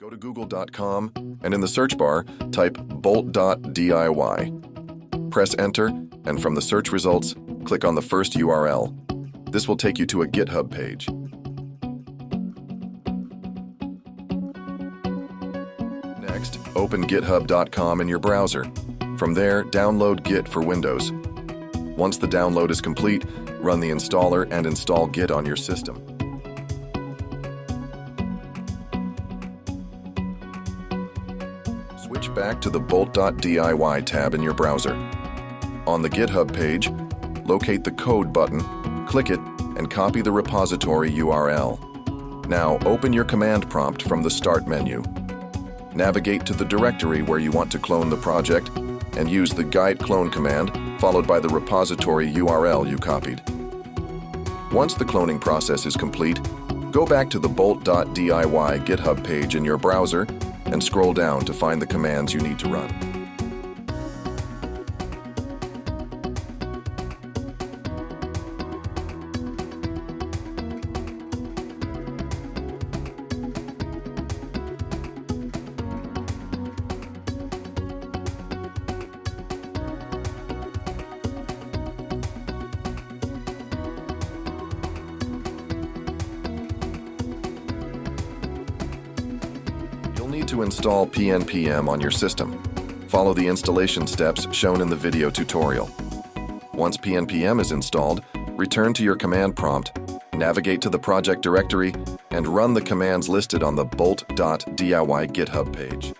Go to google.com and in the search bar, type bolt.diy. Press enter, and from the search results, click on the first URL. This will take you to a GitHub page. Next, open github.com in your browser. From there, download Git for Windows. Once the download is complete, run the installer and install Git on your system. Switch back to the bolt.diy tab in your browser. On the GitHub page, locate the code button, click it, and copy the repository URL. Now open your command prompt from the Start menu. Navigate to the directory where you want to clone the project and use the git clone command followed by the repository URL you copied. Once the cloning process is complete, go back to the bolt.diy GitHub page in your browser and scroll down to find the commands you need to run. You'll need to install PNPM on your system. Follow the installation steps shown in the video tutorial. Once PNPM is installed, return to your command prompt, navigate to the project directory, and run the commands listed on the bolt.diy GitHub page.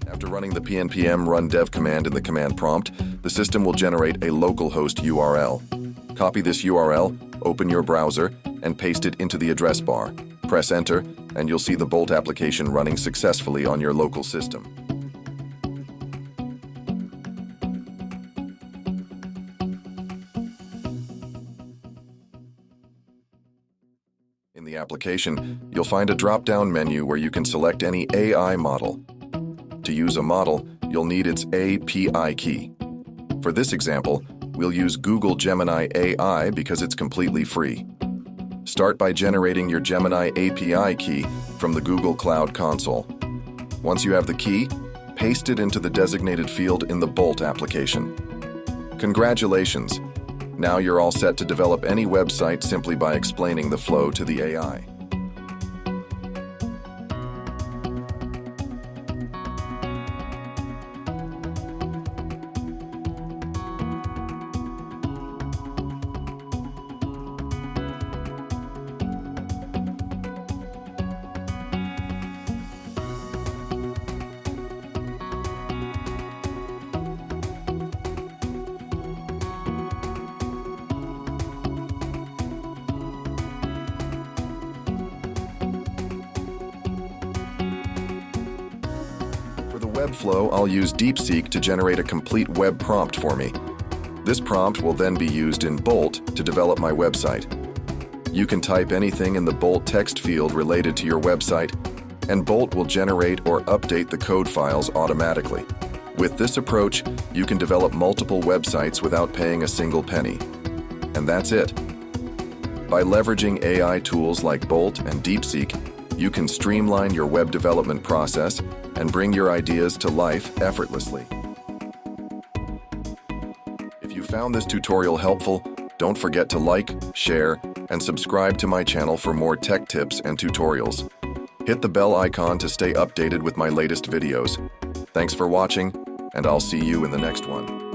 After running the PNPM run dev command in the command prompt, the system will generate a localhost URL. Copy this URL, open your browser, and paste it into the address bar. Press enter, and you'll see the Bolt application running successfully on your local system. In the application, you'll find a drop-down menu where you can select any AI model. To use a model, you'll need its API key. For this example, we'll use Google Gemini AI because it's completely free. Start by generating your Gemini API key from the Google Cloud Console. Once you have the key, paste it into the designated field in the Bolt application. Congratulations! Now you're all set to develop any website simply by explaining the flow to the AI. For the web flow, I'll use DeepSeek to generate a complete web prompt for me. This prompt will then be used in Bolt to develop my website. You can type anything in the Bolt text field related to your website, and Bolt will generate or update the code files automatically. With this approach, you can develop multiple websites without paying a single penny. And that's it. By leveraging AI tools like Bolt and DeepSeek, you can streamline your web development process and bring your ideas to life effortlessly. If you found this tutorial helpful, don't forget to like, share, and subscribe to my channel for more tech tips and tutorials. Hit the bell icon to stay updated with my latest videos. Thanks for watching, and I'll see you in the next one.